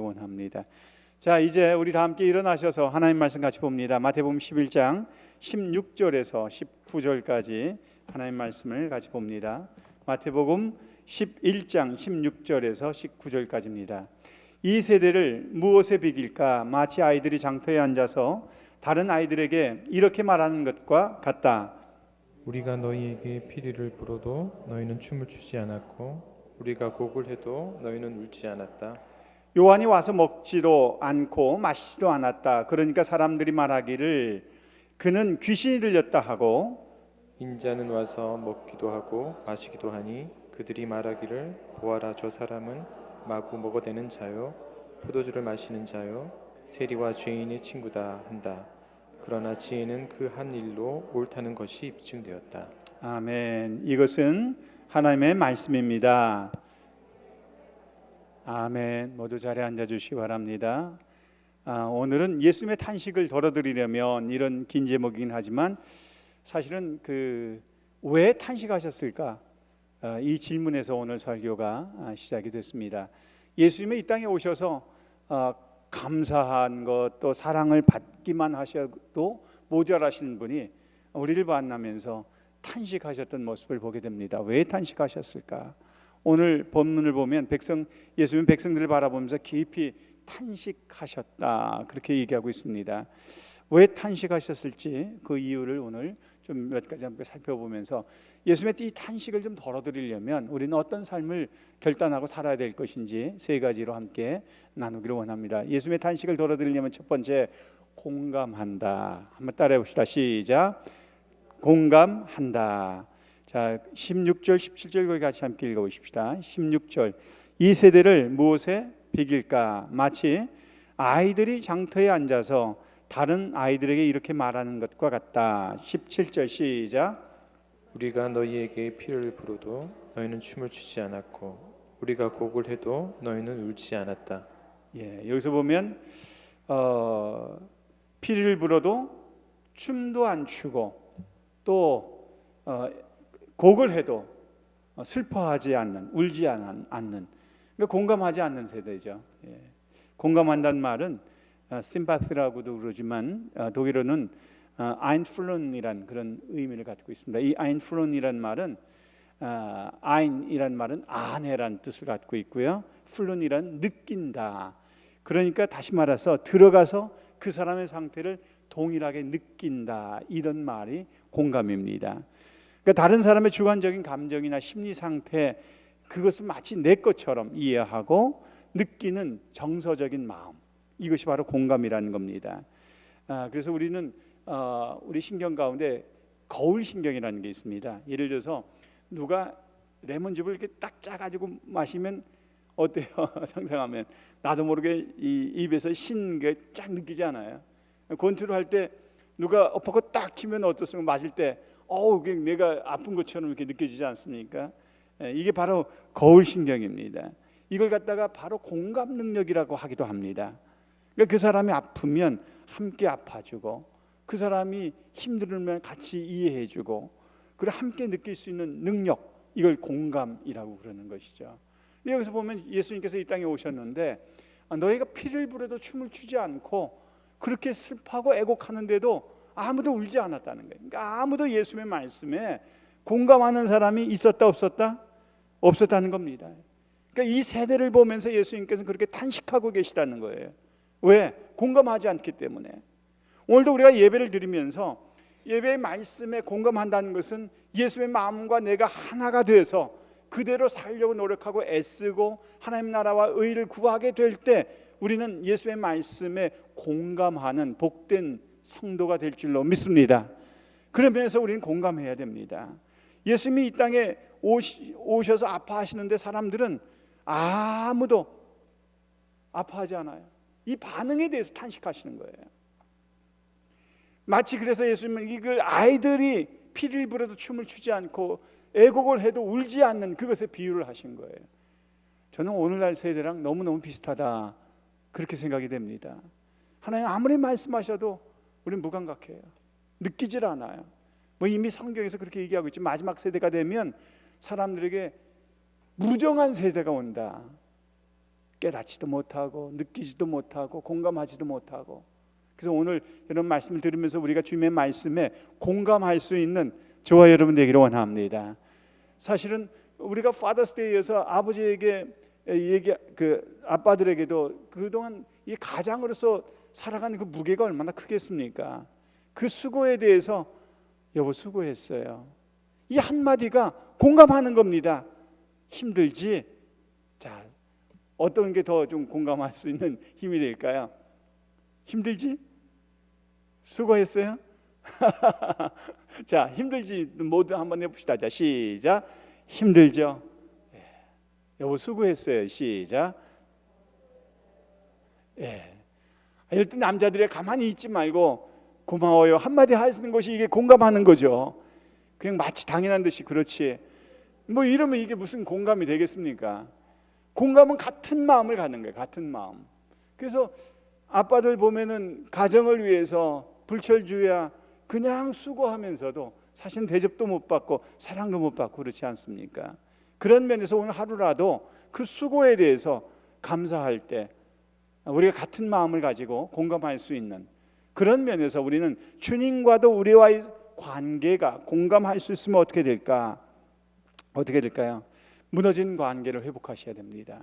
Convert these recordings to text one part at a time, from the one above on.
원합니다. 자, 이제 우리 다 함께 일어나셔서 하나님 말씀 같이 봅니다. 마태복음 11장 16절에서 19절까지 하나님 말씀을 같이 봅니다. 마태복음 11장 16절에서 19절까지입니다. 이 세대를 무엇에 비길까? 마치 아이들이 장터에 앉아서 다른 아이들에게 이렇게 말하는 것과 같다. 우리가 너희에게 피리를 불어도 너희는 춤을 추지 않았고 우리가 곡을 해도 너희는 울지 않았다. 요한이 와서 먹지도 않고 마시지도 않았다. 그러니까 사람들이 말하기를 그는 귀신이 들렸다 하고, 인자는 와서 먹기도 하고 마시기도 하니 그들이 말하기를 보아라, 저 사람은 마구 먹어대는 자요 포도주를 마시는 자요 세리와 죄인의 친구다 한다. 그러나 지혜는 그 한 일로 옳다는 것이 입증되었다. 아멘. 이것은 하나님의 말씀입니다. 아멘. 모두 자리에 앉아주시기 바랍니다. 오늘은 예수님의 탄식을 덜어드리려면 이런 긴 제목이긴 하지만 사실은 왜 탄식하셨을까? 이 질문에서 오늘 설교가 시작이 됐습니다. 예수님이 이 땅에 오셔서 감사한 것, 또 사랑을 받기만 하셔도 모자라시는 분이 우리를 만나면서 탄식하셨던 모습을 보게 됩니다. 왜 탄식하셨을까? 오늘 본문을 보면 예수님 백성들을 바라보면서 깊이 탄식하셨다, 그렇게 얘기하고 있습니다. 왜 탄식하셨을지 그 이유를 오늘 좀 몇 가지 함께 살펴보면서 예수님의 이 탄식을 좀 덜어드리려면 우리는 어떤 삶을 결단하고 살아야 될 것인지 세 가지로 함께 나누기를 원합니다. 예수님의 탄식을 덜어드리려면 첫 번째, 공감한다. 한번 따라해 봅시다. 시작. 공감한다. 자, 16절 17절 거기 같이 함께 읽어보십시다. 16절, 이 세대를 무엇에 비길까? 마치 아이들이 장터에 앉아서 다른 아이들에게 이렇게 말하는 것과 같다. 17절 시작. 우리가 너희에게 피를 불어도 너희는 춤을 추지 않았고 우리가 곡을 해도 너희는 울지 않았다. 여기서 보면 피를 불어도 춤도 안 추고 또 곡을 해도 슬퍼하지 않는, 울지 않는, 그러니까 공감하지 않는 세대죠. 공감한다는 말은 심파티라고도 그러지만 독일어는 아인플룬이란 그런 의미를 갖고 있습니다. 이 아인플룬이란 말은 아인이란 말은 아내란 뜻을 갖고 있고요, 플룬이란 느낀다. 그러니까 다시 말해서 들어가서 그 사람의 상태를 동일하게 느낀다, 이런 말이 공감입니다. 그러니까 다른 사람의 주관적인 감정이나 심리 상태, 그것을 마치 내 것처럼 이해하고 느끼는 정서적인 마음, 이것이 바로 공감이라는 겁니다. 그래서 우리는 우리 신경 가운데 거울 신경이라는 게 있습니다. 예를 들어서 누가 레몬즙을 이렇게 딱 짜가지고 마시면 어때요? 상상하면 나도 모르게 이 입에서 신 게 쫙 느끼지 않아요? 권투를 할 때 누가 엎어고 딱 치면 어떻습니까? 맞을 때 그냥 내가 아픈 것처럼 이렇게 느껴지지 않습니까? 이게 바로 거울 신경입니다. 이걸 갖다가 바로 공감 능력이라고 하기도 합니다. 그러니까 그 사람이 아프면 함께 아파주고, 그 사람이 힘들면 같이 이해해주고, 그리고 함께 느낄 수 있는 능력, 이걸 공감이라고 그러는 것이죠. 여기서 보면 예수님께서 이 땅에 오셨는데 너희가 피를 불어도 춤을 추지 않고 그렇게 슬퍼하고 애곡하는데도 아무도 울지 않았다는 거예요. 그러니까 아무도 예수님의 말씀에 공감하는 사람이 있었다 없었다? 없었다는 겁니다. 그러니까 이 세대를 보면서 예수님께서는 그렇게 탄식하고 계시다는 거예요. 왜? 공감하지 않기 때문에. 오늘도 우리가 예배를 드리면서 예배의 말씀에 공감한다는 것은 예수님의 마음과 내가 하나가 돼서 그대로 살려고 노력하고 애쓰고 하나님 나라와 의를 구하게 될 때 우리는 예수의 말씀에 공감하는 복된 성도가 될 줄로 믿습니다. 그러면서 우리는 공감해야 됩니다. 예수님이 이 땅에 오셔서 아파하시는데 사람들은 아무도 아파하지 않아요. 이 반응에 대해서 탄식하시는 거예요. 마치 그래서 예수님은 이걸 아이들이 피를 불어도 춤을 추지 않고 애곡을 해도 울지 않는 그것에 비유를 하신 거예요. 저는 오늘날 세대랑 너무너무 비슷하다, 그렇게 생각이 됩니다. 하나님 아무리 말씀하셔도 우리는 무감각해요. 느끼질 않아요. 이미 성경에서 그렇게 얘기하고 있죠. 마지막 세대가 되면 사람들에게 무정한 세대가 온다. 깨닫지도 못하고 느끼지도 못하고 공감하지도 못하고. 그래서 오늘 이런 말씀을 들으면서 우리가 주님의 말씀에 공감할 수 있는 저와 여러분 되기를 원합니다. 사실은 우리가 파더스데이에서 아버지에게 아빠들에게도 그동안 이 가장으로서 살아가는 그 무게가 얼마나 크겠습니까? 그 수고에 대해서 여보 수고했어요, 이 한마디가 공감하는 겁니다. 힘들지? 자, 어떤 게 더 좀 공감할 수 있는 힘이 될까요? 힘들지? 수고했어요? 자, 힘들지 모두 한번 해봅시다. 자, 시작. 힘들죠? 여보 수고했어요. 시작. 이럴 때 남자들이 가만히 있지 말고 고마워요 한마디 하시는 것이 이게 공감하는 거죠. 그냥 마치 당연한 듯이 그렇지 뭐 이러면 이게 무슨 공감이 되겠습니까? 공감은 같은 마음을 갖는 거예요. 같은 마음. 그래서 아빠들 보면은 가정을 위해서 불철주야 그냥 수고하면서도 사실은 대접도 못 받고 사랑도 못 받고 그렇지 않습니까? 그런 면에서 오늘 하루라도 그 수고에 대해서 감사할 때 우리가 같은 마음을 가지고 공감할 수 있는 그런 면에서 우리는 주님과도 우리와의 관계가 공감할 수 있으면 어떻게 될까? 어떻게 될까요? 무너진 관계를 회복하셔야 됩니다.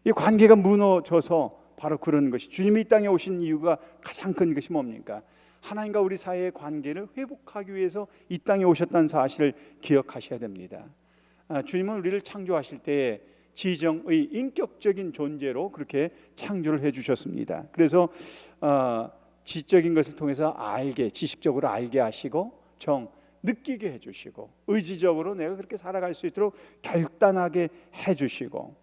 이 관계가 무너져서 바로 그런 것이 주님이 이 땅에 오신 이유가 가장 큰 것이 뭡니까? 하나님과 우리 사이의 관계를 회복하기 위해서 이 땅에 오셨다는 사실을 기억하셔야 됩니다. 주님은 우리를 창조하실 때에 지정의 인격적인 존재로 그렇게 창조를 해주셨습니다. 그래서 지적인 것을 통해서 알게, 지식적으로 알게 하시고 느끼게 해주시고 의지적으로 내가 그렇게 살아갈 수 있도록 결단하게 해주시고,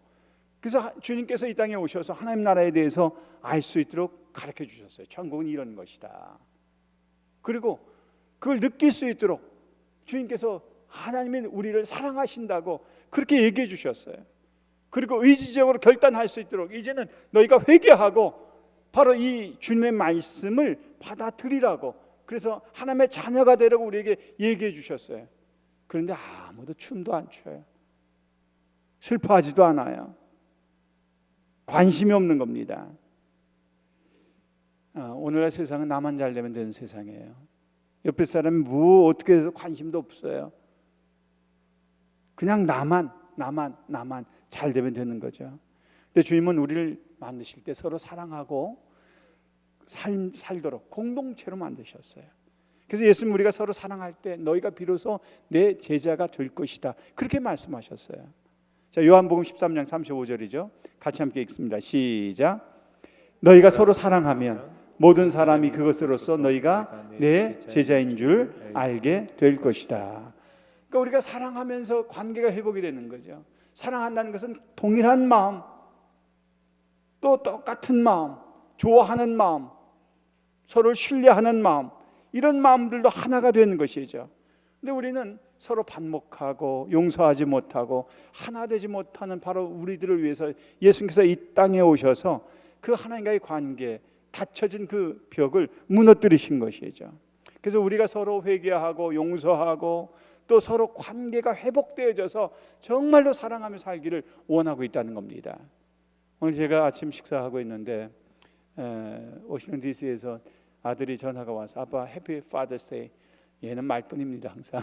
그래서 주님께서 이 땅에 오셔서 하나님 나라에 대해서 알 수 있도록 가르쳐 주셨어요. 천국은 이런 것이다. 그리고 그걸 느낄 수 있도록 주님께서 하나님이 우리를 사랑하신다고 그렇게 얘기해 주셨어요. 그리고 의지적으로 결단할 수 있도록 이제는 너희가 회개하고 바로 이 주님의 말씀을 받아들이라고, 그래서 하나님의 자녀가 되라고 우리에게 얘기해 주셨어요. 그런데 아무도 춤도 안 춰요. 슬퍼하지도 않아요. 관심이 없는 겁니다. 오늘날 세상은 나만 잘 되면 되는 세상이에요. 옆에 사람이 뭐 어떻게 해서 관심도 없어요. 그냥 나만 잘 되면 되는 거죠. 근데 주님은 우리를 만드실 때 서로 사랑하고 살도록 공동체로 만드셨어요. 그래서 예수님 우리가 서로 사랑할 때 너희가 비로소 내 제자가 될 것이다, 그렇게 말씀하셨어요. 자, 요한복음 13장 35절이죠. 같이 함께 읽습니다. 시작. 너희가 서로 사랑하면 모든 사람이 그것으로서 너희가 내 제자인 줄 알게 될 것이다. 그러니까 우리가 사랑하면서 관계가 회복이 되는 거죠. 사랑한다는 것은 동일한 마음, 또 똑같은 마음, 좋아하는 마음, 서로를 신뢰하는 마음, 이런 마음들도 하나가 되는 것이죠. 근데 우리는 서로 반목하고 용서하지 못하고 하나 되지 못하는 바로 우리들을 위해서 예수님께서 이 땅에 오셔서 그 하나님과의 관계, 닫혀진 그 벽을 무너뜨리신 것이죠. 그래서 우리가 서로 회개하고 용서하고 또 서로 관계가 회복되어져서 정말로 사랑하며 살기를 원하고 있다는 겁니다. 오늘 제가 아침 식사하고 있는데 워싱턴 DC에서 아들이 전화가 와서 아빠 해피 파더스데이. 얘는 말뿐입니다 항상.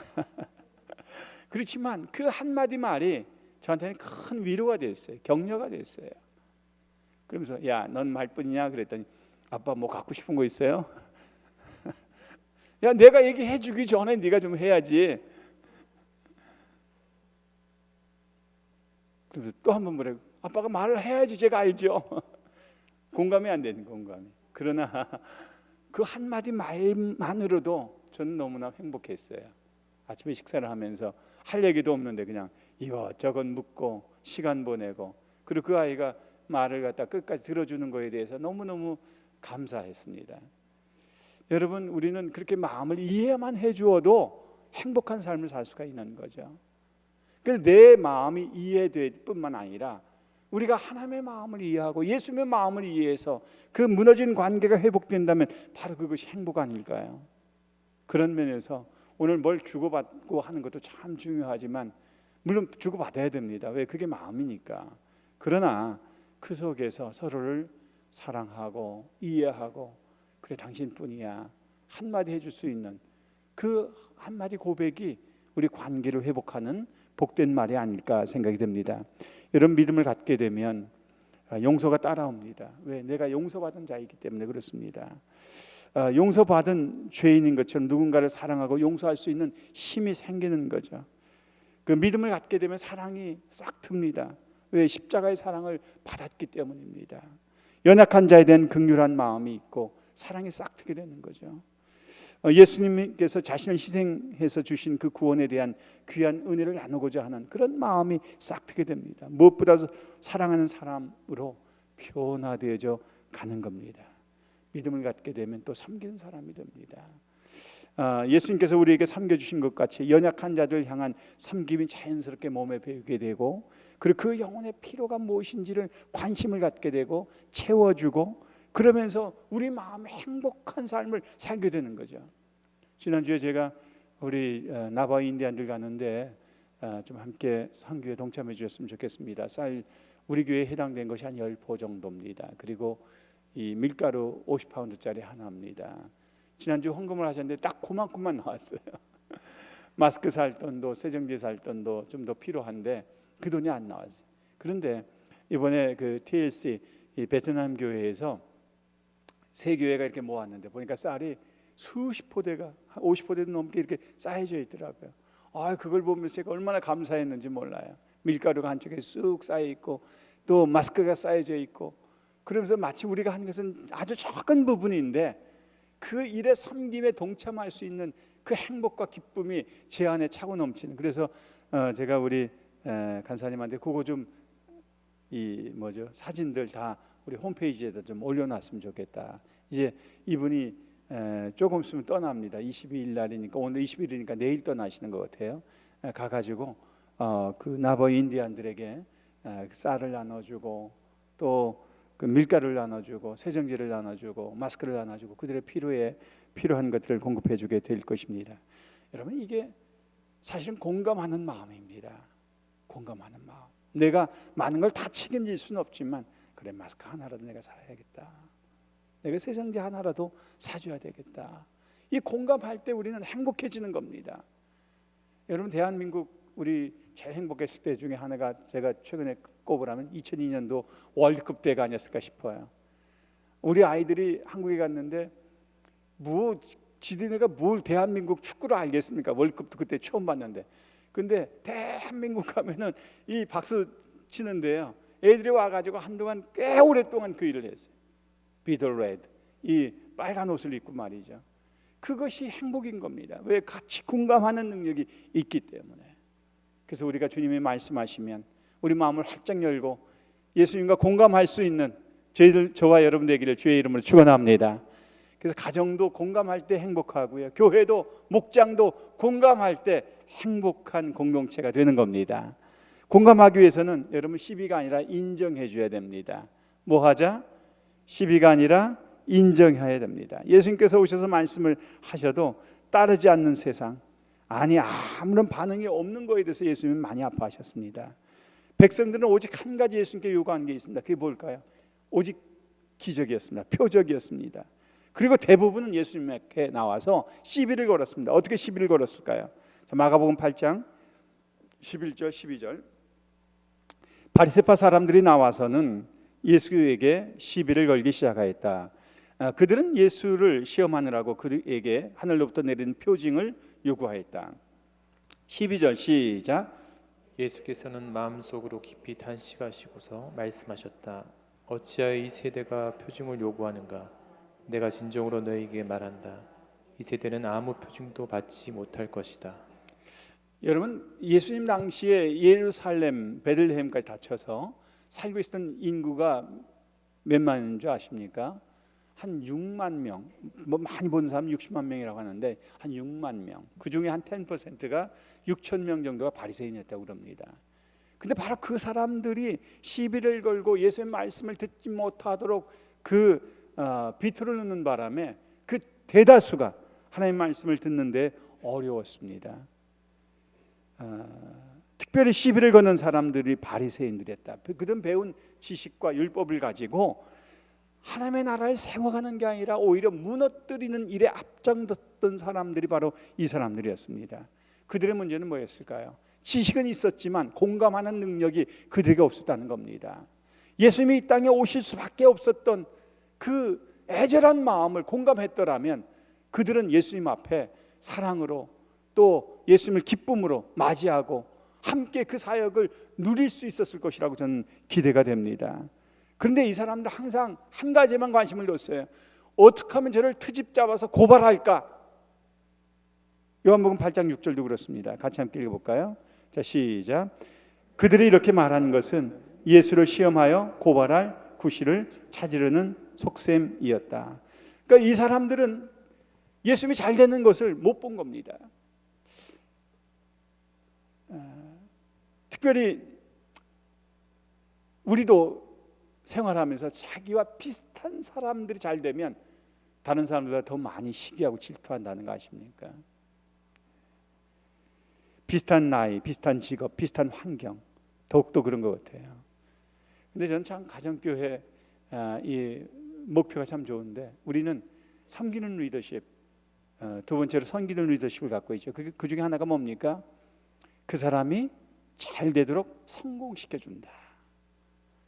그렇지만 그 한마디 말이 저한테는 큰 위로가 됐어요. 격려가 됐어요. 그러면서 야, 넌 말뿐이냐 그랬더니 아빠 뭐 갖고 싶은 거 있어요? 야, 내가 얘기해 주기 전에 네가 좀 해야지. 그래서 또 한 번 뭐라고, 아빠가 말을 해야지 제가 알죠. 공감이 안 되는 공감이. 그러나 그 한마디 말만으로도 저는 너무나 행복했어요. 아침에 식사를 하면서 할 얘기도 없는데 그냥 이것저것 묻고 시간 보내고, 그리고 그 아이가 말을 갖다 끝까지 들어주는 거에 대해서 너무너무 감사했습니다. 여러분, 우리는 그렇게 마음을 이해만 해주어도 행복한 삶을 살 수가 있는 거죠. 그래서 내 마음이 이해될 뿐만 아니라 우리가 하나님의 마음을 이해하고 예수님의 마음을 이해해서 그 무너진 관계가 회복된다면 바로 그것이 행복 아닐까요? 그런 면에서 오늘 뭘 주고받고 하는 것도 참 중요하지만 물론 주고받아야 됩니다. 왜? 그게 마음이니까. 그러나 그 속에서 서로를 사랑하고 이해하고 그래 당신뿐이야 한마디 해줄 수 있는 그 한마디 고백이 우리 관계를 회복하는 복된 말이 아닐까 생각이 듭니다. 이런 믿음을 갖게 되면 용서가 따라옵니다. 왜? 내가 용서받은 자이기 때문에 그렇습니다. 용서받은 죄인인 것처럼 누군가를 사랑하고 용서할 수 있는 힘이 생기는 거죠. 그 믿음을 갖게 되면 사랑이 싹 틉니다. 왜? 십자가의 사랑을 받았기 때문입니다. 연약한 자에 대한 긍휼한 마음이 있고 사랑이 싹 트게 되는 거죠. 예수님께서 자신을 희생해서 주신 그 구원에 대한 귀한 은혜를 나누고자 하는 그런 마음이 싹 트게 됩니다. 무엇보다 사랑하는 사람으로 변화되어져 가는 겁니다. 믿음을 갖게 되면 또 섬기는 사람이 됩니다. 예수님께서 우리에게 섬겨주신 것 같이 연약한 자들 향한 섬김이 자연스럽게 몸에 배우게 되고 그리고 그 영혼의 필요가 무엇인지를 관심을 갖게 되고 채워주고 그러면서 우리 마음에 행복한 삶을 살게 되는 거죠. 지난주에 제가 우리 나바 인디안들 가는데 좀 함께 선교에 동참해 주셨으면 좋겠습니다. 쌀 우리 교회에 해당된 것이 한 10포 정도입니다. 그리고 이 밀가루 50파운드짜리 하나입니다. 지난주 헌금을 하셨는데 딱 그만큼만 나왔어요. 마스크 살 돈도 세정제 살 돈도 좀 더 필요한데 그 돈이 안 나왔어요. 그런데 이번에 그 TLC 이 베트남 교회에서 세 교회가 이렇게 모았는데 보니까 쌀이 수십 포대가 50포대도 넘게 이렇게 쌓여져 있더라고요. 그걸 보면서 제가 얼마나 감사했는지 몰라요. 밀가루가 한쪽에 쑥 쌓여 있고 또 마스크가 쌓여져 있고 그러면서 마치 우리가 하는 것은 아주 작은 부분인데 그 일에 섬김에 동참할 수 있는 그 행복과 기쁨이 제 안에 차고 넘치는. 그래서 제가 우리 간사님한테 그거 좀 사진들 다 우리 홈페이지에다 좀 올려놨으면 좋겠다. 이제 이분이 조금 있으면 떠납니다. 22일 날이니까 오늘 20일이니까 내일 떠나시는 것 같아요. 가가지고 그 나버 인디안들에게 쌀을 나눠주고 또 그 밀가루를 나눠주고 세정제를 나눠주고 마스크를 나눠주고 그들의 필요한 것들을 공급해주게 될 것입니다. 여러분 이게 사실은 공감하는 마음입니다. 공감하는 마음. 내가 많은 걸 다 책임질 수는 없지만 그래 마스크 하나라도 내가 사야겠다. 내가 세정제 하나라도 사줘야 되겠다. 이 공감할 때 우리는 행복해지는 겁니다. 여러분 대한민국 우리 제일 행복했을 때 중에 하나가 제가 최근에 꼽으라면 2002년도 월드컵 때가 아니었을까 싶어요. 우리 아이들이 한국에 갔는데 지들네가 뭘 대한민국 축구를 알겠습니까? 월드컵도 그때 처음 봤는데 근데 대한민국 가면은 이 박수 치는데요. 애들이 와가지고 한동안 꽤 오랫동안 그 일을 했어요. 비더 레드 이 빨간 옷을 입고 말이죠. 그것이 행복인 겁니다. 왜? 같이 공감하는 능력이 있기 때문에. 그래서 우리가 주님이 말씀하시면 우리 마음을 활짝 열고 예수님과 공감할 수 있는 저와 여러분 되기를 주의 이름으로 축원합니다. 그래서 가정도 공감할 때 행복하고요. 교회도 목장도 공감할 때 행복한 공동체가 되는 겁니다. 공감하기 위해서는 여러분 시비가 아니라 인정해 줘야 됩니다. 뭐 하자? 시비가 아니라 인정해야 됩니다. 예수님께서 오셔서 말씀을 하셔도 따르지 않는 세상, 아무런 반응이 없는 거에 대해서 예수님은 많이 아파하셨습니다. 백성들은 오직 한 가지 예수님께 요구한 게 있습니다. 그게 뭘까요? 오직 기적이었습니다. 표적이었습니다. 그리고 대부분은 예수님께 나와서 시비를 걸었습니다. 어떻게 시비를 걸었을까요? 마가복음 8장 11절 12절 바리새파 사람들이 나와서는 예수에게 시비를 걸기 시작하였다. 그들은 예수를 시험하느라고 그에게 하늘로부터 내리는 표징을 요구하였다. 12절 시작. 예수께서는 마음속으로 깊이 탄식하시고서 말씀하셨다. 어찌하여 이 세대가 표징을 요구하는가? 내가 진정으로 너희에게 말한다. 이 세대는 아무 표징도 받지 못할 것이다. 여러분 예수님 당시에 예루살렘 베들레헴까지 닫혀서 살고 있었던 인구가 몇만인 줄 아십니까? 한 6만 명, 많이 본 사람 60만 명이라고 하는데 한 6만 명. 그 중에 한 10%가 6천 명 정도가 바리새인이었다고 그럽니다. 근데 바로 그 사람들이 시비를 걸고 예수의 말씀을 듣지 못하도록 비틀어 놓는 바람에 그 대다수가 하나님의 말씀을 듣는데 어려웠습니다. 특별히 시비를 거는 사람들이 바리새인들이었다. 그들은 배운 지식과 율법을 가지고 하나님의 나라를 세워가는 게 아니라 오히려 무너뜨리는 일에 앞장섰던 사람들이 바로 이 사람들이었습니다. 그들의 문제는 뭐였을까요? 지식은 있었지만 공감하는 능력이 그들에게 없었다는 겁니다. 예수님이 이 땅에 오실 수밖에 없었던 그 애절한 마음을 공감했더라면 그들은 예수님 앞에 사랑으로 또 예수님을 기쁨으로 맞이하고 함께 그 사역을 누릴 수 있었을 것이라고 저는 기대가 됩니다. 그런데 이 사람들 항상 한 가지만 관심을 뒀어요. 어떻게 하면 저를 트집 잡아서 고발할까? 요한복음 8장 6절도 그렇습니다. 같이 함께 읽어볼까요? 자, 시작. 그들이 이렇게 말하는 것은 예수를 시험하여 고발할 구실을 찾으려는 속셈이었다. 그러니까 이 사람들은 예수님이 잘 되는 것을 못 본 겁니다. 특별히 우리도 생활하면서 자기와 비슷한 사람들이 잘 되면 다른 사람들보다 더 많이 시기하고 질투한다는 거 아십니까? 비슷한 나이, 비슷한 직업, 비슷한 환경, 더욱더 그런 것 같아요. 근데 저는 참 가정교회 이 목표가 참 좋은데 우리는 섬기는 리더십, 두 번째로 섬기는 리더십을 갖고 있죠. 그 중에 하나가 뭡니까? 그 사람이 잘 되도록 성공시켜준다.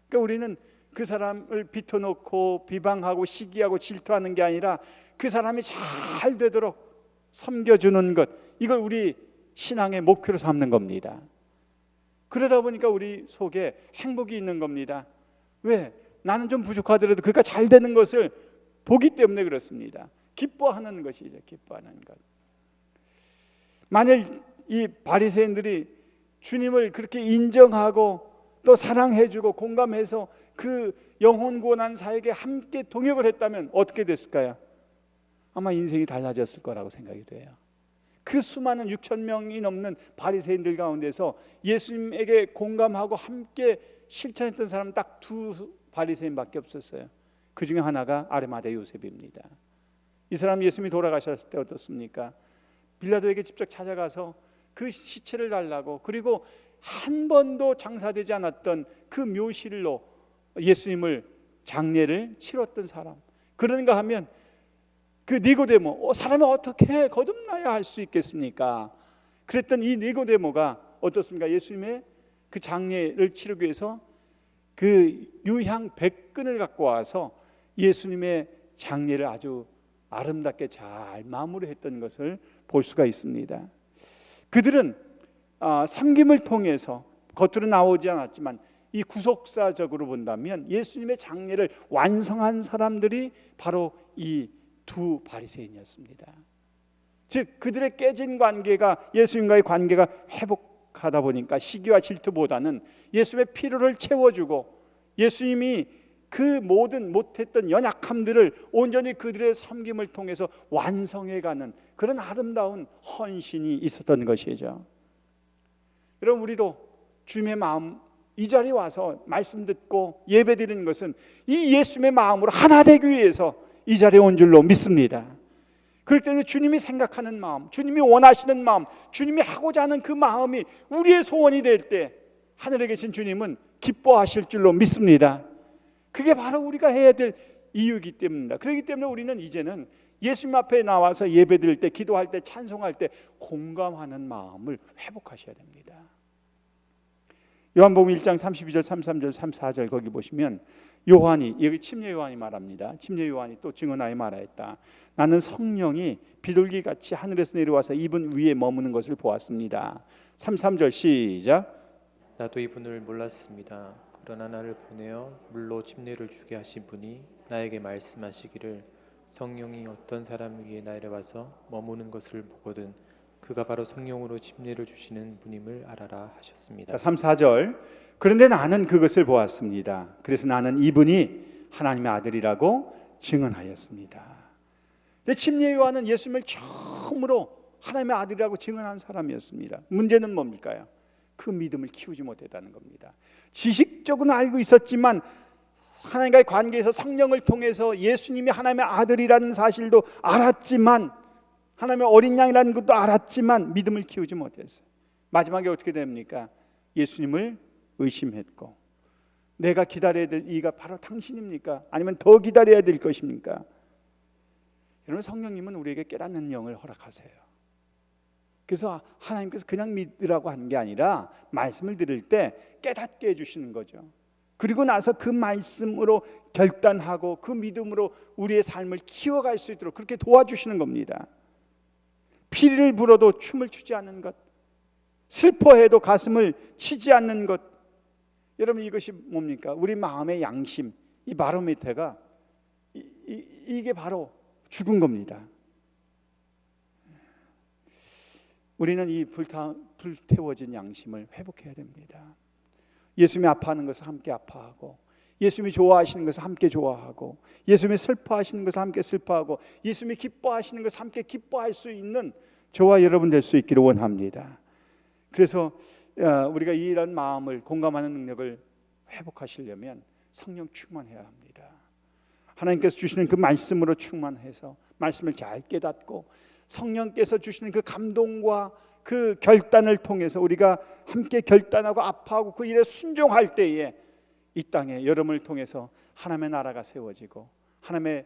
그러니까 우리는 그 사람을 비켜놓고 비방하고 시기하고 질투하는 게 아니라 그 사람이 잘 되도록 섬겨주는 것, 이걸 우리 신앙의 목표로 삼는 겁니다. 그러다 보니까 우리 속에 행복이 있는 겁니다. 왜? 나는 좀 부족하더라도 그가 잘 되는 것을 보기 때문에 그렇습니다. 기뻐하는 것이죠. 기뻐하는 것. 만일 이 바리새인들이 주님을 그렇게 인정하고 또 사랑해주고 공감해서 그 영혼 구원한 사역에 함께 동역을 했다면 어떻게 됐을까요? 아마 인생이 달라졌을 거라고 생각이 돼요. 그 수많은 6천 명이 넘는 바리새인들 가운데서 예수님에게 공감하고 함께 실천했던 사람은 딱 두 바리새인밖에 없었어요. 그 중에 하나가 아리마대 요셉입니다. 이 사람 예수님이 돌아가셨을 때 어떻습니까? 빌라도에게 직접 찾아가서 그 시체를 달라고, 그리고 한 번도 장사되지 않았던 그 묘실로 예수님을 장례를 치렀던 사람. 그런가 하면 그 니고데모, 사람이 어떻게 거듭나야 할 수 있겠습니까? 그랬던 이 니고데모가 어떻습니까? 예수님의 그 장례를 치르기 위해서 그 유향 100근을 갖고 와서 예수님의 장례를 아주 아름답게 잘 마무리했던 것을 볼 수가 있습니다. 그들은 섬김을 통해서 겉으로 나오지 않았지만 이 구속사적으로 본다면 예수님의 장례를 완성한 사람들이 바로 이 두 바리새인이었습니다. 즉 그들의 깨진 관계가, 예수님과의 관계가 회복하다 보니까 시기와 질투보다는 예수님의 필요를 채워주고 예수님이 그 모든 못했던 연약함들을 온전히 그들의 섬김을 통해서 완성해가는 그런 아름다운 헌신이 있었던 것이죠. 여러분, 우리도 주님의 마음, 이 자리에 와서 말씀 듣고 예배 드리는 것은 이 예수님의 마음으로 하나 되기 위해서 이 자리에 온 줄로 믿습니다. 그럴 때는 주님이 생각하는 마음, 주님이 원하시는 마음, 주님이 하고자 하는 그 마음이 우리의 소원이 될 때 하늘에 계신 주님은 기뻐하실 줄로 믿습니다. 그게 바로 우리가 해야 될 이유이기 때문입니다. 그렇기 때문에 우리는 이제는 예수님 앞에 나와서 예배드릴 때, 기도할 때, 찬송할 때 공감하는 마음을 회복하셔야 됩니다. 요한복음 1장 32절, 33절, 34절 거기 보시면 요한이, 여기 침례 요한이 말합니다. 침례 요한이 또 증언하여 말하였다. 나는 성령이 비둘기같이 하늘에서 내려와서 이분 위에 머무는 것을 보았습니다. 33절 시작. 나도 이분을 몰랐습니다. 그러나 나를 보내어 물로 침례를 주게 하신 분이 나에게 말씀하시기를 성령이 어떤 사람 위에 내려와서 머무는 것을 보거든 그가 바로 성령으로 침례를 주시는 분임을 알아라 하셨습니다. 자, 3, 4절. 그런데 나는 그것을 보았습니다. 그래서 나는 이분이 하나님의 아들이라고 증언하였습니다. 침례 요한은 예수님을 처음으로 하나님의 아들이라고 증언한 사람이었습니다. 문제는 뭡니까요? 그 믿음을 키우지 못했다는 겁니다. 지식적으로는 알고 있었지만 하나님과의 관계에서 성령을 통해서 예수님이 하나님의 아들이라는 사실도 알았지만, 하나님의 어린 양이라는 것도 알았지만 믿음을 키우지 못했어요. 마지막에 어떻게 됩니까? 예수님을 의심했고, 내가 기다려야 될 이가 바로 당신입니까? 아니면 더 기다려야 될 것입니까? 여러분, 성령님은 우리에게 깨닫는 영을 허락하세요. 그래서 하나님께서 그냥 믿으라고 한 게 아니라 말씀을 들을 때 깨닫게 해주시는 거죠. 그리고 나서 그 말씀으로 결단하고 그 믿음으로 우리의 삶을 키워갈 수 있도록 그렇게 도와주시는 겁니다. 피리를 불어도 춤을 추지 않는 것, 슬퍼해도 가슴을 치지 않는 것. 여러분, 이것이 뭡니까? 우리 마음의 양심, 이 바로미터가 이게 바로 죽은 겁니다. 우리는 이 불태워진 양심을 회복해야 됩니다. 예수님이 아파하는 것을 함께 아파하고, 예수님이 좋아하시는 것을 함께 좋아하고, 예수님이 슬퍼하시는 것을 함께 슬퍼하고, 예수님이 기뻐하시는 것을 함께 기뻐할 수 있는 저와 여러분 될 수 있기를 원합니다. 그래서 우리가 이런 마음을 공감하는 능력을 회복하시려면 성령 충만해야 합니다. 하나님께서 주시는 그 말씀으로 충만해서 말씀을 잘 깨닫고, 성령께서 주시는 그 감동과 그 결단을 통해서 우리가 함께 결단하고 아파하고 그 일에 순종할 때에 이 땅에 여러분을 통해서 하나님의 나라가 세워지고 하나님의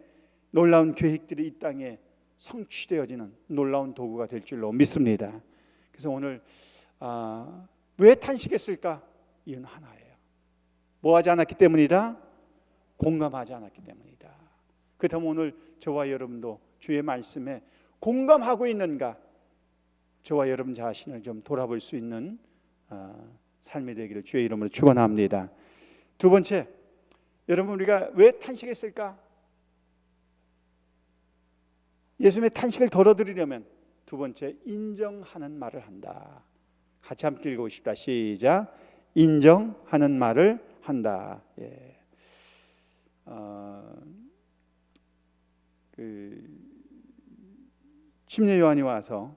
놀라운 계획들이 이 땅에 성취되어지는 놀라운 도구가 될 줄로 믿습니다. 그래서 오늘 왜 탄식했을까? 이유는 하나예요. 뭐하지 않았기 때문이다? 공감하지 않았기 때문이다. 그렇다면 오늘 저와 여러분도 주의 말씀에 공감하고 있는가? 저와 여러분 자신을 좀 돌아볼 수 있는 삶이 되기를 주의 이름으로 축원합니다. 두 번째, 여러분, 우리가 왜 탄식했을까? 예수님의 탄식을 덜어드리려면 두 번째, 인정하는 말을 한다. 같이 함께 읽어보십시다. 시작. 인정하는 말을 한다. 예. 침례 요한이 와서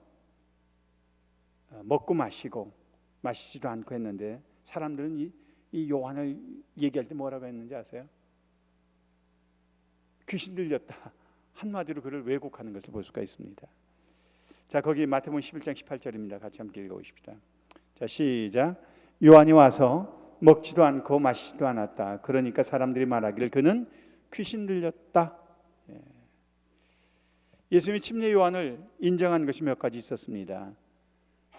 먹고 마시고 마시지도 않고 했는데 사람들은 이 요한을 얘기할 때 뭐라고 했는지 아세요? 귀신 들렸다. 한마디로 그를 왜곡하는 것을 볼 수가 있습니다. 자, 거기 마태복음 11장 18절입니다. 같이 함께 읽어보십시다. 자, 시작. 요한이 와서 먹지도 않고 마시지도 않았다. 그러니까 사람들이 말하기를 그는 귀신 들렸다. 예수님이 침례 요한을 인정한 것이 몇 가지 있었습니다.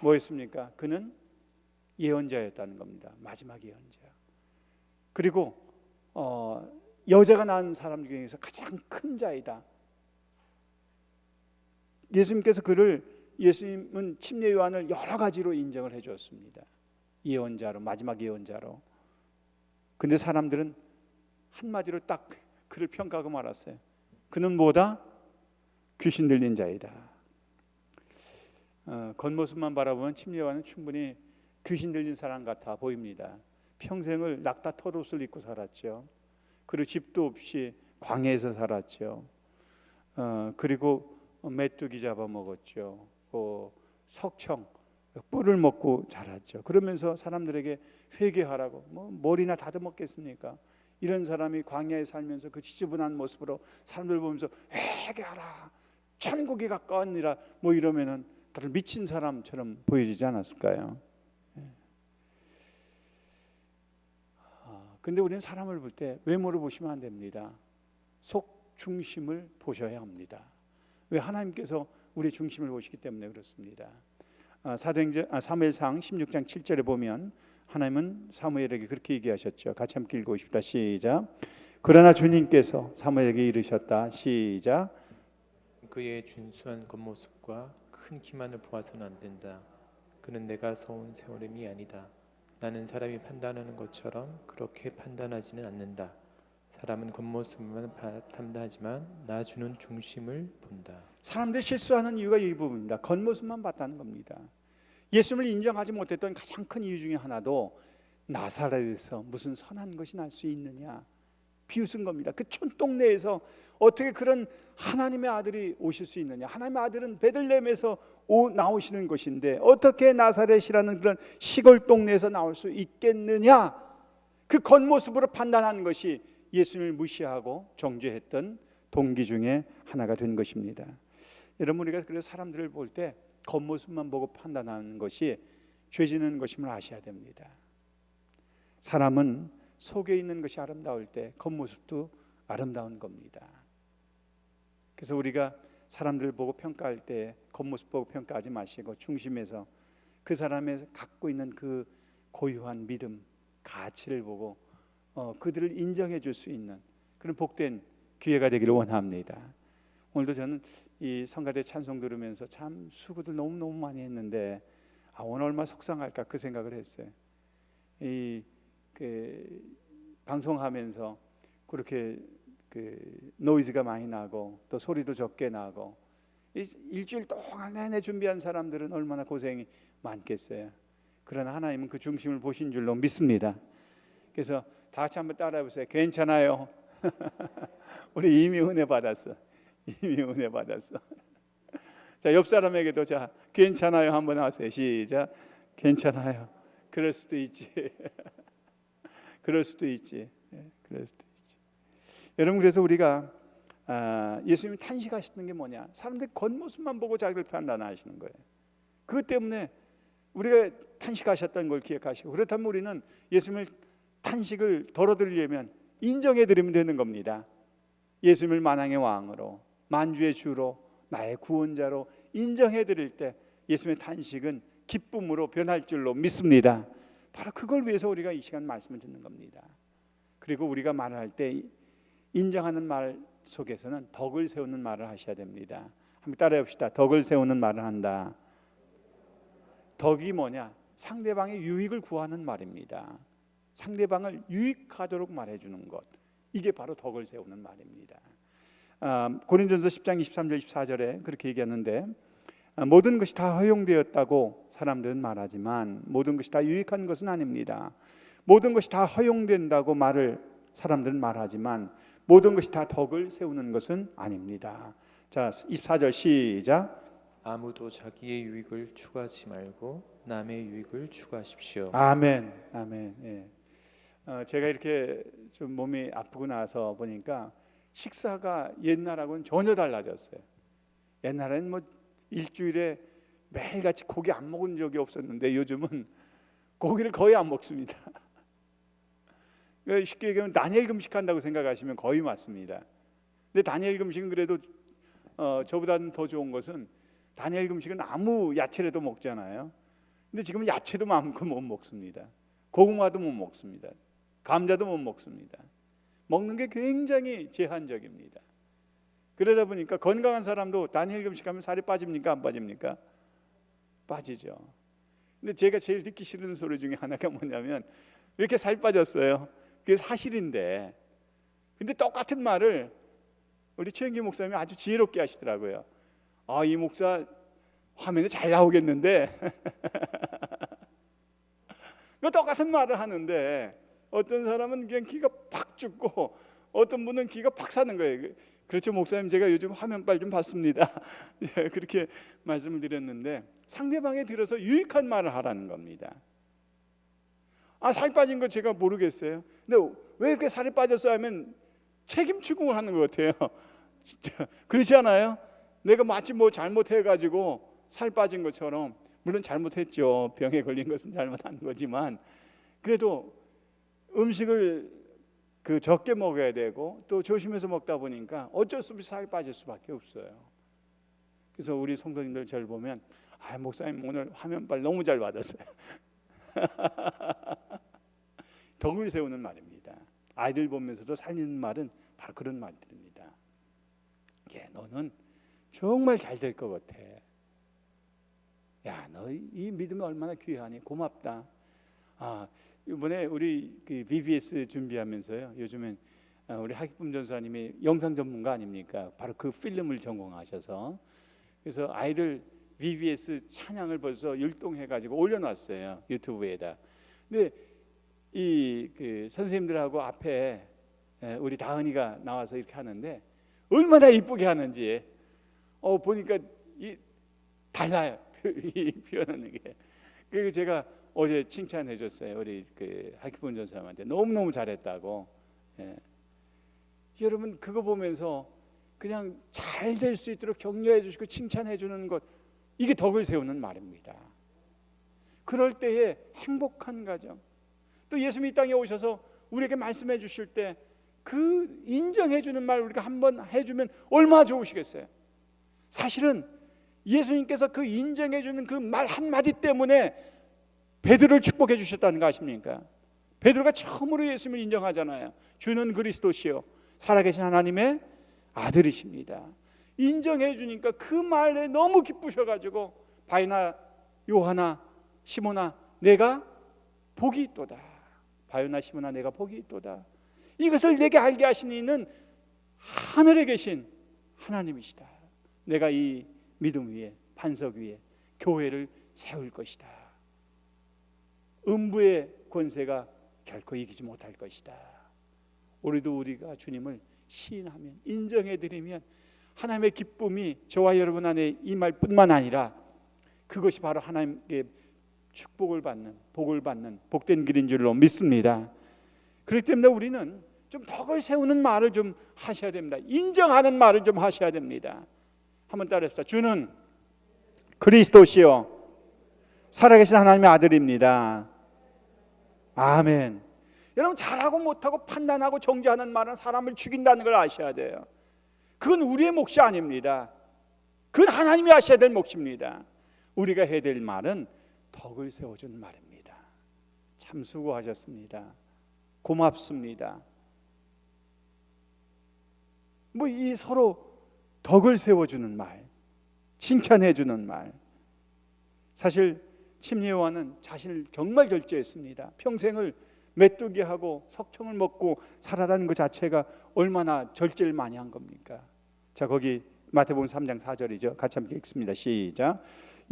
뭐였습니까? 그는 예언자였다는 겁니다. 마지막 예언자. 그리고 여자가 낳은 사람 중에서 가장 큰 자이다. 예수님은 침례 요한을 여러 가지로 인정을 해 주었습니다. 예언자로, 마지막 예언자로. 근데 사람들은 한마디로 딱 그를 평가하고 말았어요. 그는 뭐다? 귀신 들린 자이다. 겉모습만 바라보면 침례 요한은 충분히 귀신 들린 사람 같아 보입니다. 평생을 낙타 털옷을 입고 살았죠. 그리고 집도 없이 광야에서 살았죠. 그리고 메뚜기 잡아먹었죠. 석청, 뿔을 먹고 자랐죠. 그러면서 사람들에게 회개하라고 머리나 다듬었겠습니까? 이런 사람이 광야에 살면서 그 지저분한 모습으로 사람들 보면서 회개하라, 천국이 가까웠니라 이러면은 다들 미친 사람처럼 보여지지 않았을까요? 근데 우리는 사람을 볼 때 외모를 보시면 안 됩니다. 속 중심을 보셔야 합니다. 왜? 하나님께서 우리 중심을 보시기 때문에 그렇습니다. 사무엘상 16장 7절에 보면 하나님은 사무엘에게 그렇게 얘기하셨죠. 같이 함께 읽어보십시다. 시작. 그러나 주님께서 사무엘에게 이르셨다. 시작. 그의 준수한 겉모습과 큰 키만을 보아서는 안 된다. 그는 내가 서온 세월임이 아니다. 나는 사람이 판단하는 것처럼 그렇게 판단하지는 않는다. 사람은 겉모습만 탐다하지만 나 주는 중심을 본다. 사람들이 실수하는 이유가 이 부분입니다. 겉모습만 봤다는 겁니다. 예수님을 인정하지 못했던 가장 큰 이유 중에 하나도 나사렛에서 무슨 선한 것이 날 수 있느냐 비웃은 겁니다. 그 촌동네에서 어떻게 그런 하나님의 아들이 오실 수 있느냐. 하나님의 아들은 베들레헴에서 나오시는 것인데 어떻게 나사렛이라는 그런 시골 동네에서 나올 수 있겠느냐. 그 겉모습으로 판단한 것이 예수님을 무시하고 정죄했던 동기 중에 하나가 된 것입니다. 여러분, 우리가 그래서 사람들을 볼 때 겉모습만 보고 판단하는 것이 죄 짓는 것임을 아셔야 됩니다. 사람은 속에 있는 것이 아름다울 때 겉모습도 아름다운 겁니다. 그래서 우리가 사람들 보고 평가할 때 겉모습 보고 평가하지 마시고 중심에서 그 사람의 갖고 있는 그 고유한 믿음, 가치를 보고 그들을 인정해 줄 수 있는 그런 복된 기회가 되기를 원합니다. 오늘도 저는 이 성가대 찬송 들으면서 참 수고들 너무 많이 했는데 오늘 얼마나 속상할까 그 생각을 했어요. 방송하면서 그렇게 노이즈가 많이 나고 또 소리도 적게 나고 일주일 동안 내내 준비한 사람들은 얼마나 고생이 많겠어요. 그러나 하나님은 그 중심을 보신 줄로 믿습니다. 그래서 다 같이 한번 따라해보세요. 괜찮아요. 우리 이미 은혜 받았어. 이미 은혜 받았어. 자, 옆 사람에게도 자, 괜찮아요 한번 하세요. 시작. 괜찮아요. 그럴 수도 있지. 그럴 수도 있지. 그럴 수도 있지. 여러분, 그래서 우리가 예수님이 탄식하시는 게 뭐냐? 사람들이 겉모습만 보고 자기를 판단하시는 거예요. 그것 때문에 우리가 탄식하셨던 걸 기억하시고, 그렇다면 우리는 예수님을 탄식을 덜어드리려면 인정해 드리면 되는 겁니다. 예수님을 만왕의 왕으로, 만주의 주로, 나의 구원자로 인정해 드릴 때 예수님의 탄식은 기쁨으로 변할 줄로 믿습니다. 바로 그걸 위해서 우리가 이 시간 말씀을 듣는 겁니다. 그리고 우리가 말할 때 인정하는 말 속에서는 덕을 세우는 말을 하셔야 됩니다. 한번 따라해 봅시다. 덕을 세우는 말을 한다. 덕이 뭐냐? 상대방의 유익을 구하는 말입니다. 상대방을 유익하도록 말해주는 것, 이게 바로 덕을 세우는 말입니다. 고린도전서 10장 23절 24절에 그렇게 얘기하는데, 모든 것이 다 허용되었다고 사람들은 말하지만 모든 것이 다 유익한 것은 아닙니다. 모든 것이 다 허용된다고 사람들은 말하지만 모든 것이 다 덕을 세우는 것은 아닙니다. 자, 24절 시작. 아무도 자기의 유익을 추구하지 말고 남의 유익을 추구하십시오. 아멘, 아멘. 예. 제가 이렇게 좀 몸이 아프고 나서 보니까 식사가 옛날하고는 전혀 달라졌어요. 옛날에는 뭐 일주일에 매일같이 고기 안 먹은 적이 없었는데 요즘은 고기를 거의 안 먹습니다. 쉽게 얘기하면 다니엘 금식한다고 생각하시면 거의 맞습니다. 근데 다니엘 금식은 그래도 저보다는 더 좋은 것은 다니엘 금식은 아무 야채라도 먹잖아요. 근데 지금 야채도 마음껏 못 먹습니다. 고구마도 못 먹습니다. 감자도 못 먹습니다. 먹는 게 굉장히 제한적입니다. 그러다 보니까 건강한 사람도 다니엘 금식하면 살이 빠집니까? 안 빠집니까? 빠지죠. 근데 제가 제일 듣기 싫은 소리 중에 하나가 뭐냐면 이렇게 살 빠졌어요. 그게 사실인데, 근데 똑같은 말을 우리 최영기 목사님이 아주 지혜롭게 하시더라고요. 이 목사 화면에 잘 나오겠는데 똑같은 말을 하는데 어떤 사람은 그냥 기가 팍 죽고 어떤 분은 기가 팍 사는 거예요. 그렇죠 목사님, 제가 요즘 화면빨 좀 봤습니다. 그렇게 말씀을 드렸는데 상대방에 들어서 유익한 말을 하라는 겁니다. 살 빠진 거 제가 모르겠어요. 근데 왜 이렇게 살이 빠졌어 하면 책임 추궁을 하는 것 같아요. 진짜 그렇지 않아요? 내가 마치 뭐 잘못해가지고 살 빠진 것처럼, 물론 잘못했죠. 병에 걸린 것은 잘못한 거지만 그래도 음식을 적게 먹어야 되고 또 조심해서 먹다 보니까 어쩔 수 없이 살이 빠질 수밖에 없어요. 그래서 우리 성도님들 저를 보면 목사님 오늘 화면빨 너무 잘 받았어요. 덕을 세우는 말입니다. 아이들 보면서도 살리는 말은 바로 그런 말들입니다. 너는 정말 잘 될 것 같아. 너 이 믿음이 얼마나 귀하니? 고맙다. 이번에 우리 BBS 준비하면서요. 요즘엔 우리 하기쁨 전사님이 영상 전문가 아닙니까? 바로 그 필름을 전공하셔서 그래서 아이들 BBS 찬양을 벌써 율동해가지고 올려놨어요, 유튜브에다. 근데 선생님들하고 앞에 우리 다은이가 나와서 이렇게 하는데 얼마나 이쁘게 하는지 보니까 달라요. 이 표현하는 게. 그리고 제가 어제 칭찬해 줬어요. 우리 하기쁨 전사님한테 너무너무 잘했다고. 여러분 그거 보면서 그냥 잘 될 수 있도록 격려해 주시고 칭찬해 주는 것, 이게 덕을 세우는 말입니다. 그럴 때에 행복한 가정, 또 예수님이 이 땅에 오셔서 우리에게 말씀해 주실 때 그 인정해 주는 말 우리가 한번 해주면 얼마나 좋으시겠어요. 사실은 예수님께서 그 인정해 주는 그 말 한마디 때문에 베드로를 축복해 주셨다는 거 아십니까? 베드로가 처음으로 예수님을 인정하잖아요. 주는 그리스도시요 살아계신 하나님의 아들이십니다. 인정해 주니까 그 말에 너무 기쁘셔가지고 바요나, 요하나, 시몬아 내가 복이 있도다. 바요나, 시몬아 내가 복이 있도다. 이것을 내게 알게 하신 이는 하늘에 계신 하나님이시다. 내가 이 믿음 위에, 반석 위에 교회를 세울 것이다. 음부의 권세가 결코 이기지 못할 것이다. 우리가 주님을 시인하면, 인정해드리면 하나님의 기쁨이 저와 여러분 안에 임할 뿐만 아니라 그것이 바로 하나님께 축복을 받는, 복을 받는 복된 길인 줄로 믿습니다. 그렇기 때문에 우리는 좀 덕을 세우는 말을 좀 하셔야 됩니다. 인정하는 말을 좀 하셔야 됩니다. 한번 따라합시다. 주는 그리스도시요 살아계신 하나님의 아들입니다. 아멘. 여러분, 잘하고 못하고 판단하고 정죄하는 말은 사람을 죽인다는 걸 아셔야 돼요. 그건 우리의 몫이 아닙니다. 그건 하나님이 하셔야 될 몫입니다. 우리가 해야 될 말은 덕을 세워주는 말입니다. 참 수고하셨습니다. 고맙습니다. 이 서로 덕을 세워주는 말, 칭찬해주는 말. 사실 침례요한은 자신을 정말 절제했습니다. 평생을 메뚜기하고 석청을 먹고 살아가는 것 자체가 얼마나 절제를 많이 한 겁니까? 자, 거기 마태복음 3장 4절이죠. 같이 함께 읽습니다. 시작.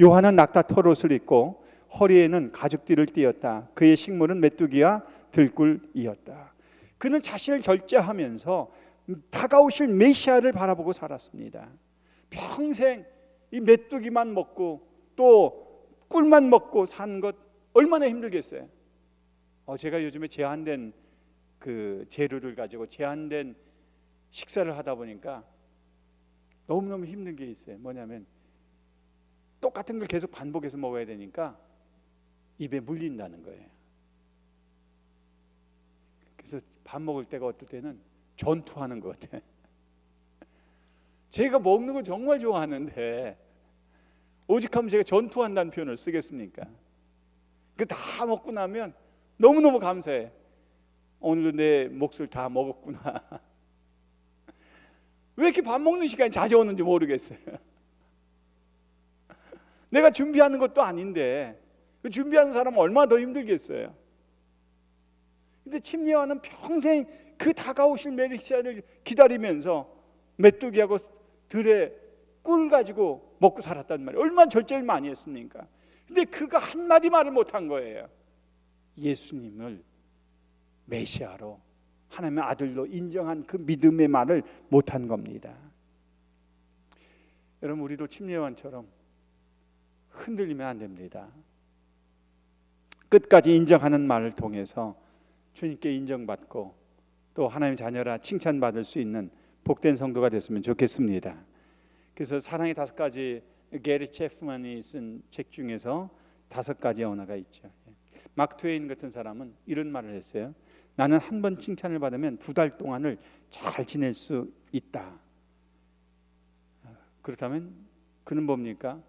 요한은 낙타 털옷을 입고 허리에는 가죽띠를 띠었다. 그의 식물은 메뚜기와 들꿀이었다. 그는 자신을 절제하면서 다가오실 메시아를 바라보고 살았습니다. 평생 이 메뚜기만 먹고 또 꿀만 먹고 산 것 얼마나 힘들겠어요. 제가 요즘에 제한된 그 재료를 가지고 제한된 식사를 하다 보니까 너무너무 힘든 게 있어요. 뭐냐면 똑같은 걸 계속 반복해서 먹어야 되니까 입에 물린다는 거예요. 그래서 밥 먹을 때가 어떨 때는 전투하는 것 같아요. 제가 먹는 거 정말 좋아하는데 오직하면 제가 전투한다는 표현을 쓰겠습니까? 그 다 먹고 나면 너무너무 감사해. 오늘도 내 몫을 다 먹었구나. 왜 이렇게 밥 먹는 시간이 자주 오는지 모르겠어요. 내가 준비하는 것도 아닌데 그 준비하는 사람은 얼마나 더 힘들겠어요. 근데 침례요한은 평생 그 다가오실 메시아를 기다리면서 메뚜기하고 들에 꿀 가지고 먹고 살았단 말이에요. 얼마나 절제를 많이 했습니까? 근데 그가 한마디 말을 못한 거예요. 예수님을 메시아로 하나님의 아들로 인정한 그 믿음의 말을 못한 겁니다. 여러분, 우리도 침례요한처럼 흔들리면 안 됩니다. 끝까지 인정하는 말을 통해서 주님께 인정받고 또 하나님의 자녀라 칭찬받을 수 있는 복된 성도가 됐으면 좋겠습니다. 그래서 사랑의 5가지, 게리 체프만이 쓴 책 중에서 5가지 언어가 있죠. 마크 트웨인 같은 사람은 이런 말을 했어요. 나는 한 번 칭찬을 받으면 2달 동안을 잘 지낼 수 있다. 그렇다면 그는 뭡니까?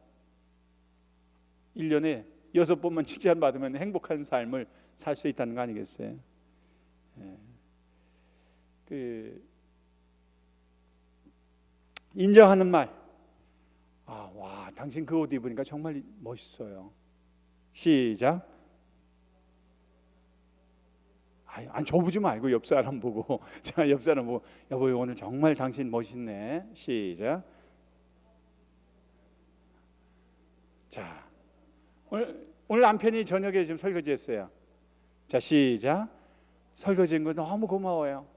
1년에 6번만 칭찬 받으면 행복한 삶을 살 수 있다는 거 아니겠어요? 인정하는 말. 와, 당신 그 옷 입으니까 정말 멋있어요. 시작. 아니, 저보지 말고 옆 사람 보고. 자, 옆 사람 보고, 여보 오늘 정말 당신 멋있네. 시작. 자, 오늘 남편이 저녁에 좀 설거지했어요. 자, 시작. 설거지한 거 너무 고마워요.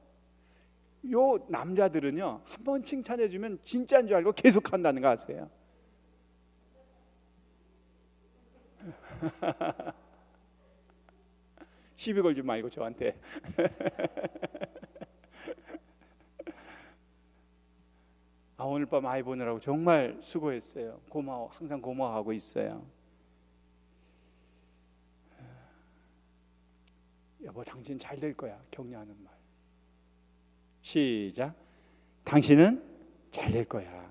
요 남자들은요, 한 번 칭찬해주면 진짜인 줄 알고 계속 한다는 거 아세요? 시비 걸지 말고 저한테. 오늘 밤 아이 보느라고 정말 수고했어요. 고마워, 항상 고마워하고 있어요. 여보, 당신 잘 될 거야. 격려하는 말. 시작. 당신은 잘 될 거야.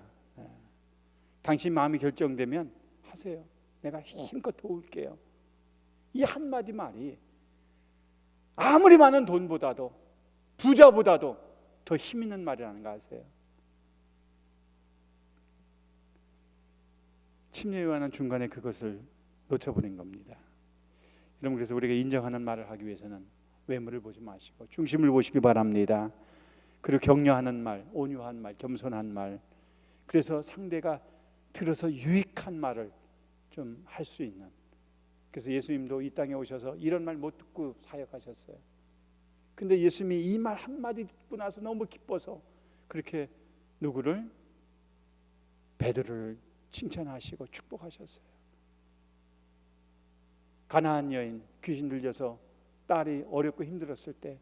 당신 마음이 결정되면 하세요. 내가 힘껏 도울게요. 이 한마디 말이 아무리 많은 돈보다도 부자보다도 더 힘 있는 말이라는 거 아세요? 침례 요한은 중간에 그것을 놓쳐버린 겁니다. 여러분, 그래서 우리가 인정하는 말을 하기 위해서는 외모를 보지 마시고 중심을 보시기 바랍니다. 그리고 격려하는 말, 온유한 말, 겸손한 말, 그래서 상대가 들어서 유익한 말을 좀 할 수 있는. 그래서 예수님도 이 땅에 오셔서 이런 말 못 듣고 사역하셨어요. 근데 예수님이 이 말 한마디 듣고 나서 너무 기뻐서 그렇게 누구를? 베드로를 칭찬하시고 축복하셨어요. 가나안 여인 귀신 들려서 딸이 어렵고 힘들었을 때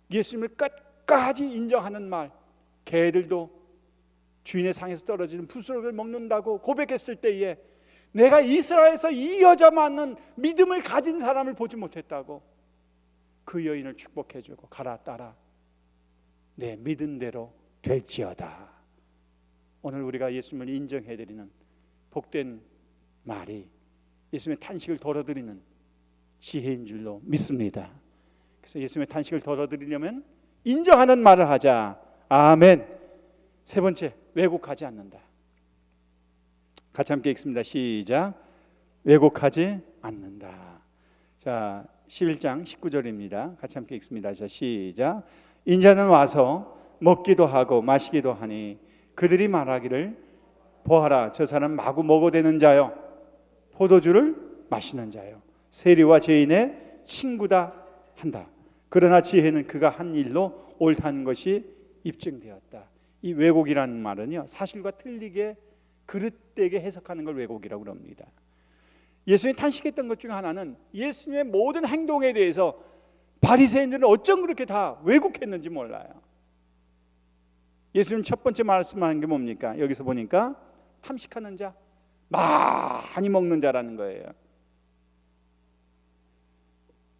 예수님을 끝까지 인정하는 말, 개들도 주인의 상에서 떨어지는 부스러기를 먹는다고 고백했을 때에 내가 이스라엘에서 이 여자만은 믿음을 가진 사람을 보지 못했다고 그 여인을 축복해주고 가라 딸아 내 믿은 대로 될지어다. 오늘 우리가 예수님을 인정해드리는 복된 말이 예수님의 탄식을 덜어드리는 지혜인 줄로 믿습니다. 그래서 예수님의 탄식을 덜어드리려면 인정하는 말을 하자. 아멘. 세 번째, 왜곡하지 않는다. 같이 함께 읽습니다. 시작. 왜곡하지 않는다. 자, 11장 19절입니다. 같이 함께 읽습니다. 자, 시작. 인자는 와서 먹기도 하고 마시기도 하니 그들이 말하기를 보아라, 저 사람 마구 먹어대는 자요, 포도주를 마시는 자요, 세리와 죄인의 친구다 한다. 그러나 지혜는 그가 한 일로 옳다는 것이 입증되었다. 이 왜곡이라는 말은요, 사실과 틀리게 그릇되게 해석하는 걸 왜곡이라고 그럽니다. 예수님이 탄식했던 것 중에 하나는 예수님의 모든 행동에 대해서 바리새인들은 어쩜 그렇게 다 왜곡했는지 몰라요. 예수님 첫 번째 말씀하는 게 뭡니까? 여기서 보니까 탐식하는 자, 많이 먹는 자라는 거예요.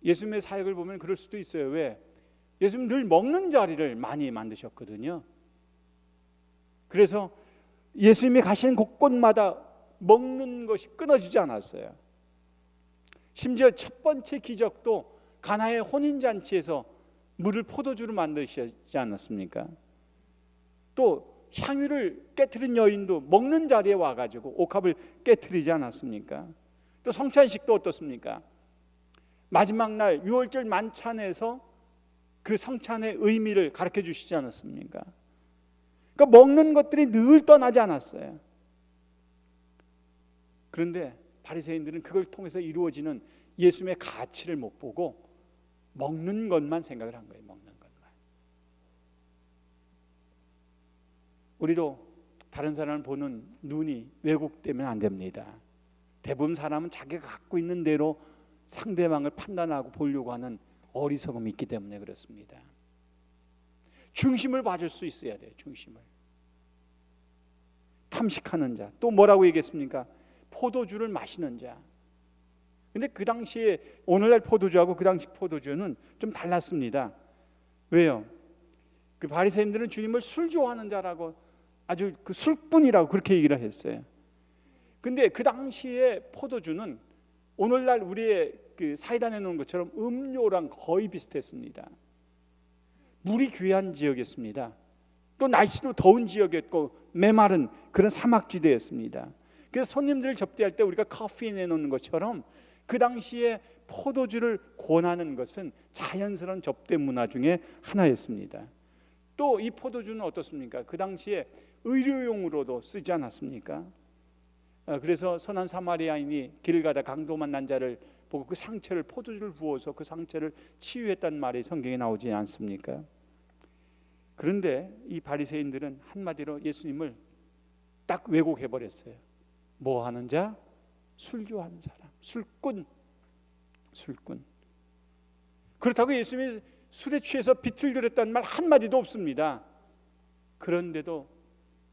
예수님의 사역을 보면 그럴 수도 있어요. 왜? 예수님 늘 먹는 자리를 많이 만드셨거든요. 그래서 예수님이 가시는 곳곳마다 먹는 것이 끊어지지 않았어요. 심지어 첫 번째 기적도 가나의 혼인잔치에서 물을 포도주로 만드시지 않았습니까? 또 향유를 깨트린 여인도 먹는 자리에 와가지고 옥합을 깨트리지 않았습니까? 또 성찬식도 어떻습니까? 마지막 날 유월절 만찬에서 그 성찬의 의미를 가르쳐 주시지 않았습니까? 그러니까 먹는 것들이 늘 떠나지 않았어요. 그런데 바리새인들은 그걸 통해서 이루어지는 예수님의 가치를 못 보고 먹는 것만 생각을 한 거예요. 먹는 것만. 우리도 다른 사람을 보는 눈이 왜곡되면 안 됩니다. 대부분 사람은 자기가 갖고 있는 대로 상대방을 판단하고 보려고 하는 어리석음이 있기 때문에 그렇습니다. 중심을 봐줄 수 있어야 돼요. 중심을. 탐식하는 자. 또 뭐라고 얘기했습니까? 포도주를 마시는 자. 근데 그 당시에 오늘날 포도주하고 그 당시 포도주는 좀 달랐습니다. 왜요? 그 바리새인들은 주님을 술 좋아하는 자라고 아주 그 술꾼이라고 그렇게 얘기를 했어요. 근데 그 당시에 포도주는 오늘날 우리의 그 사이다 내놓은 것처럼 음료랑 거의 비슷했습니다. 물이 귀한 지역이었습니다. 또 날씨도 더운 지역이었고 메마른 그런 사막지대였습니다. 그래서 손님들을 접대할 때 우리가 커피 내놓는 것처럼 그 당시에 포도주를 권하는 것은 자연스러운 접대 문화 중에 하나였습니다. 또 이 포도주는 어떻습니까? 그 당시에 의료용으로도 쓰지 않았습니까? 그래서 선한 사마리아인이 길을 가다 강도 만난 자를 보고 그 상처를 포도주를 부어서 그 상처를 치유했다는 말이 성경에 나오지 않습니까? 그런데 이 바리새인들은 한마디로 예수님을 딱 왜곡해 버렸어요. 뭐 하는 자? 술 좋아하는 사람, 술꾼. 그렇다고 예수님이 술에 취해서 비틀거렸다는 말 한마디도 없습니다. 그런데도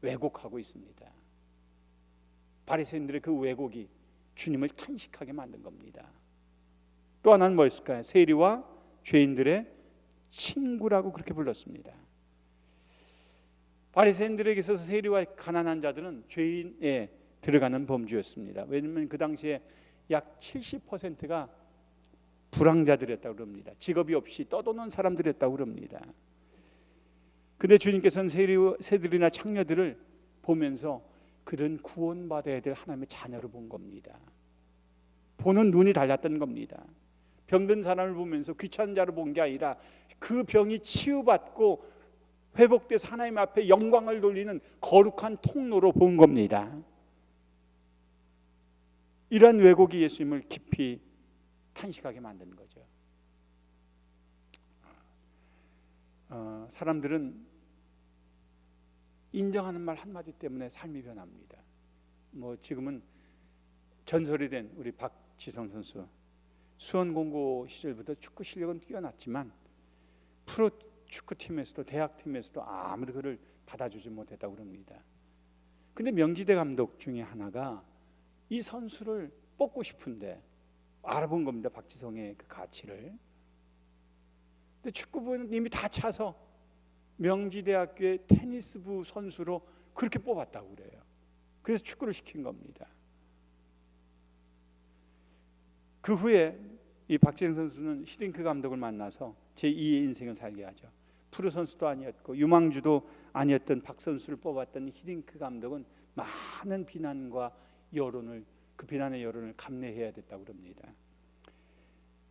왜곡하고 있습니다. 바리새인들의 그 왜곡이 주님을 탄식하게 만든 겁니다. 또 하나는 뭐였을까요? 세리와 죄인들의 친구라고 그렇게 불렀습니다. 바리새인들에게 있어서 세리와 가난한 자들은 죄인에 들어가는 범주였습니다. 왜냐하면 그 당시에 약 70%가 불황자들이었다고 그럽니다. 직업이 없이 떠도는 사람들이었다고 그럽니다. 근데 주님께서는 새들이나 창녀들을 보면서 그런 구원받아야 될 하나님의 자녀로 본 겁니다. 보는 눈이 달랐던 겁니다. 병든 사람을 보면서 귀찮은 자로 본 게 아니라 그 병이 치유받고 회복돼서 하나님 앞에 영광을 돌리는 거룩한 통로로 본 겁니다. 이러한 왜곡이 예수님을 깊이 탄식하게 만드는 거죠. 사람들은 인정하는 말 한마디 때문에 삶이 변합니다. 지금은 전설이 된 우리 박지성 선수, 수원공고 시절부터 축구 실력은 뛰어났지만 프로 축구팀에서도 대학팀에서도 아무도 그를 받아주지 못했다고 그럽니다. 근데 명지대 감독 중에 하나가 이 선수를 뽑고 싶은데 알아본 겁니다. 박지성의 그 가치를. 근데 축구부는 이미 다 차서 명지대학교의 테니스부 선수로 그렇게 뽑았다고 그래요. 그래서 축구를 시킨 겁니다. 그 후에 이 박지성 선수는 히딩크 감독을 만나서 제2의 인생을 살게 하죠. 프로 선수도 아니었고 유망주도 아니었던 박 선수를 뽑았던 히딩크 감독은 많은 비난과 여론을, 그 비난의 여론을 감내해야 됐다고 그럽니다.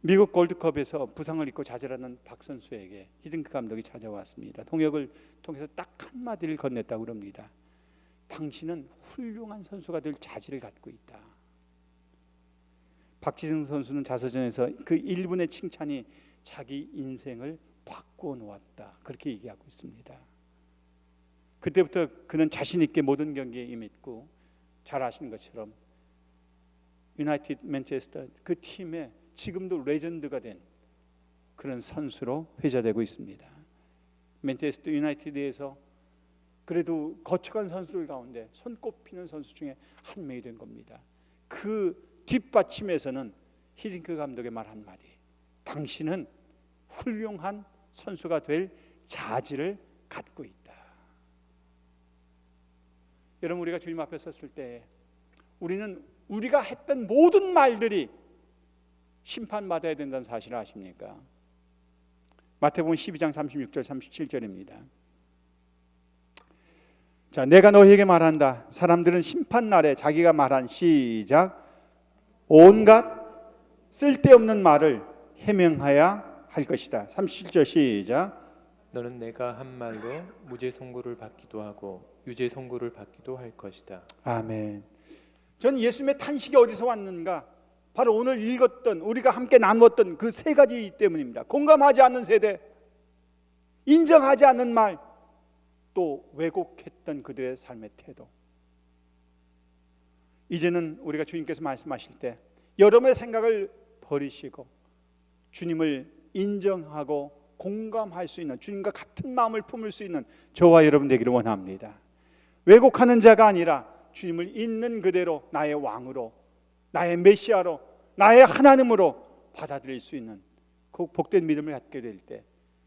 미국 골드컵에서 부상을 입고 좌절하는 박 선수에게 히딩크 감독이 찾아왔습니다. 통역을 통해서 딱 한마디를 건넸다고 그럽니다. 당신은 훌륭한 선수가 될 자질을 갖고 있다. 박지성 선수는 자서전에서 그 1분의 칭찬이 자기 인생을 바꾸어 놓았다, 그렇게 얘기하고 있습니다. 그때부터 그는 자신 있게 모든 경기에 임했고, 잘 아시는 것처럼 유나이티드 맨체스터 그 팀의 지금도 레전드가 된 그런 선수로 회자되고 있습니다. 맨체스터 유나이티드에서 그래도 거쳐간 선수들 가운데 손꼽히는 선수 중에 한 명이 된 겁니다. 그 뒷받침에서는 히딩크 감독의 말 한마디, 당신은 훌륭한 선수가 될 자질을 갖고 있다. 여러분, 우리가 주님 앞에 섰을 때 우리는 우리가 했던 모든 말들이 심판받아야 된다는 사실을 아십니까? 마태복음 12장 36절 37절입니다. 자, 내가 너희에게 말한다. 사람들은 심판날에 자기가 말한, 시작, 온갖 쓸데없는 말을 해명하여야 할 것이다. 37절 시작. 너는 내가 한 말로 무죄 선고를 받기도 하고 유죄 선고를 받기도 할 것이다. 아멘. 전 예수님의 탄식이 어디서 왔는가? 바로 오늘 읽었던, 우리가 함께 나누었던 그 세 가지 때문입니다. 공감하지 않는 세대, 인정하지 않는 말, 또 왜곡했던 그들의 삶의 태도. 이제는 우리가 주님께서 말씀하실 때 여러분의 생각을 버리시고 주님을 인정하고 공감할 수 있는, 주님과 같은 마음을 품을 수 있는 저와 여러분 되기를 원합니다. 왜곡하는 자가 아니라 주님을 있는 그대로 나의 왕으로, 나의 메시아로, 나의 하나님으로 받아들일 수 있는 그 복된 믿음을 갖게 될 때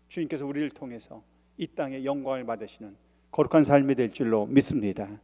주님께서 우리를 통해서 이 땅에 영광을 받으시는 거룩한 삶이 될 줄로 믿습니다.